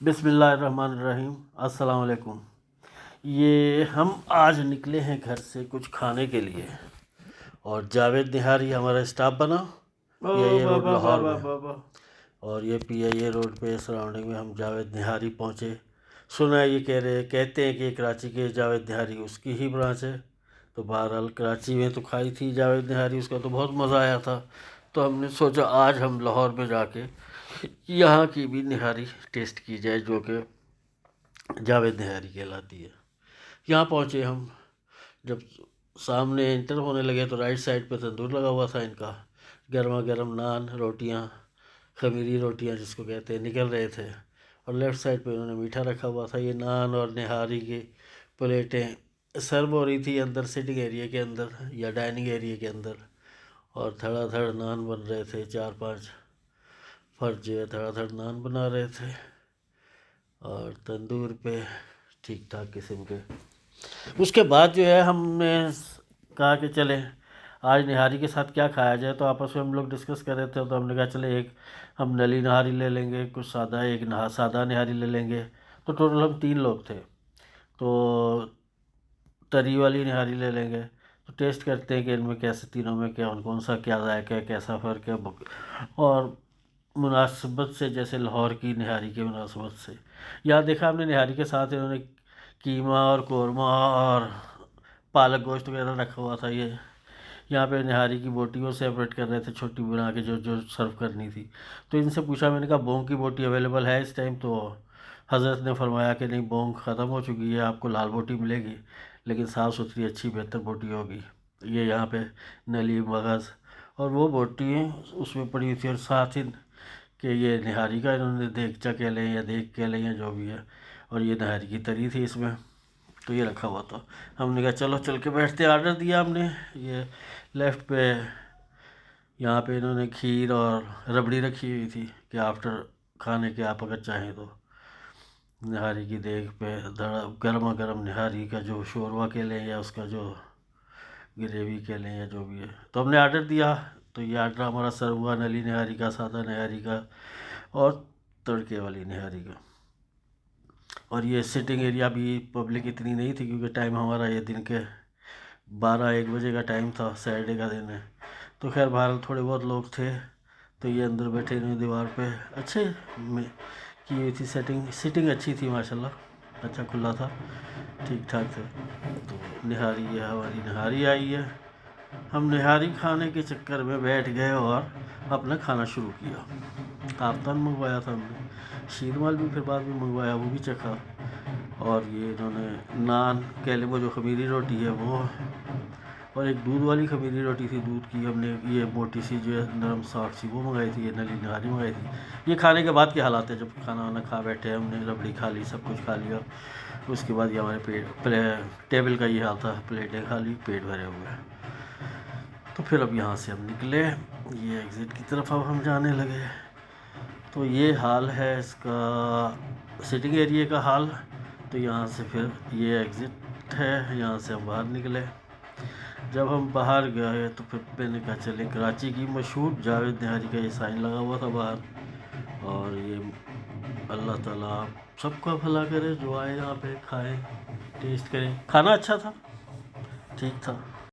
بسم اللہ الرحمن الرحیم، السلام علیکم۔ یہ ہم آج نکلے ہیں گھر سے کچھ کھانے کے لیے، اور جاوید نہاری ہمارا اسٹاف بنا پی آئی اے روڈ لاہور میں، اور یہ پی آئی اے روڈ پہ سراؤنڈنگ میں ہم جاوید نہاری پہنچے۔ سنا ہے یہ کہتے ہیں کہ کراچی کے جاوید نہاری اس کی ہی برانچ ہے، تو بہرحال کراچی میں تو کھائی تھی جاوید نہاری، اس کا تو بہت مزہ آیا تھا، تو ہم نے سوچا آج ہم لاہور میں جا کے یہاں کی بھی نہاری ٹیسٹ کی جائے جو کہ جاوید نہاری کہلاتی ہے۔ یہاں پہنچے ہم، جب سامنے انٹر ہونے لگے تو رائٹ سائڈ پہ تندور لگا ہوا تھا ان کا، گرما گرم نان، روٹیاں، خمیری روٹیاں جس کو کہتے ہیں، نکل رہے تھے، اور لیفٹ سائڈ پہ انہوں نے میٹھا رکھا ہوا تھا۔ یہ نان اور نہاری کی پلیٹیں سرو ہو رہی تھی اندر سٹنگ ایریا کے اندر یا ڈائننگ ایریا کے اندر، اور دھڑا دھڑ نان بن رہے تھے، 4-5 فرد جو ہے دھڑا دھڑ نان بنا رہے تھے، اور تندور پہ ٹھیک ٹھاک قسم کے۔ اس کے بعد جو ہے ہم نے کہا کہ چلیں آج نہاری کے ساتھ کیا کھایا جائے، تو آپس میں ہم لوگ ڈسکس کر رہے تھے، تو ہم نے کہا چلیں ایک ہم نلی نہاری لے لیں گے، کچھ سادہ، ایک سادہ نہاری لے لیں گے، تو ٹوٹل ہم 3 لوگ تھے، تو تری والی نہاری لے لیں گے، تو ٹیسٹ کرتے ہیں کہ ان میں کیسے تینوں میں کون سا کیا ذائقہ ہے، کیسا فرق ہے، اور مناسبت سے جیسے لاہور کی نہاری کی مناسبت سے۔ یہاں دیکھا ہم نے نہاری کے ساتھ انہوں نے قیمہ اور قورمہ اور پالک گوشت وغیرہ رکھا ہوا تھا۔ یہ یہاں پہ نہاری کی بوٹی وہ سیپریٹ کر رہے تھے چھوٹی بنا کے جو سرو کرنی تھی، تو ان سے پوچھا، میں نے کہا بونگ کی بوٹی اویلیبل ہے اس ٹائم؟ تو حضرت نے فرمایا کہ نہیں، بونگ ختم ہو چکی ہے، آپ کو لال بوٹی ملے گی، لیکن صاف ستھری اچھی بہتر بوٹی ہوگی۔ یہ یہاں پہ نلی مغز اور وہ بوٹی اس میں پڑی ہوئی تھی، اور ساتھ ہی کہ یہ نہاری کا انہوں نے دیگچا کہہ لیں یا دیگ کہہ لیں یا جو بھی ہے، اور یہ نہاری کی تری تھی اس میں، تو یہ رکھا ہوا تھا۔ ہم نے کہا چلو چل کے بیٹھتے ہیں، آرڈر دیا ہم نے۔ یہ لیفٹ پہ یہاں پہ انہوں نے کھیر اور ربڑی رکھی ہوئی تھی کہ آفٹر کھانے کے آپ اگر چاہیں تو نہاری کی دیگ پہ گرما گرم نہاری کا جو شوروا کہہ لیں یا اس کا جو گریوی کہہ لیں یا جو بھی ہے، تو ہم نے آرڈر دیا، تو یہ آرڈر ہمارا سرو ہوا نلی نہاری کا، سادہ نہاری کا اور تڑکے والی نہاری کا۔ اور یہ سٹنگ ایریا بھی پبلک اتنی نہیں تھی کیونکہ ٹائم ہمارا یہ دن کے 12-1 بجے کا ٹائم تھا، سیٹرڈے کا دن ہے، تو خیر بہرحال تھوڑے بہت لوگ تھے، تو یہ اندر بیٹھے انہیں دیوار پہ اچھے میں کی ہوئی تھی سٹنگ اچھی تھی ماشاءاللہ، اچھا کھلا تھا، ٹھیک ٹھاک تھا۔ تو نہاری، یہ ہماری نہاری آئی ہے، ہم نہاری کھانے کے چکر میں بیٹھ گئے اور اپنا کھانا شروع کیا۔ آفتان منگوایا تھا ہم نے، شیرمال بھی پھر بعد میں منگوایا، وہ بھی چکھا، اور یہ انہوں نے نان کہہ لیں وہ جو خمیری روٹی ہے وہ، اور ایک دودھ والی خمیری روٹی تھی دودھ کی، ہم نے یہ موٹی سی جو ہے نرم سافٹ سی وہ منگائی تھی، یہ نلی نہاری منگائی تھی۔ یہ کھانے کے بعد کے حالات ہیں، جب کھانا وانا کھا بیٹھے ہم نے، ربڑی کھا لی، سب کچھ کھا لیا، اس کے بعد یہ ہمارے ٹیبل کا یہ حال تھا، پلیٹیں کھا لی، پیٹ بھرے ہوئے۔ تو پھر اب یہاں سے ہم نکلے، یہ ایگزٹ کی طرف اب ہم جانے لگے، تو یہ حال ہے اس کا سٹنگ ایریا کا حال۔ تو یہاں سے پھر یہ ایگزٹ ہے، یہاں سے ہم باہر نکلے۔ جب ہم باہر گئے تو پھر میں نے کہا چلیں کراچی کی مشہور جاوید نہاری کا یہ سائن لگا ہوا تھا باہر، اور یہ اللہ تعالیٰ آپ سب کا بھلا کرے، جو آئے یہاں پہ کھائیں، ٹیسٹ کریں۔ کھانا اچھا تھا، ٹھیک تھا۔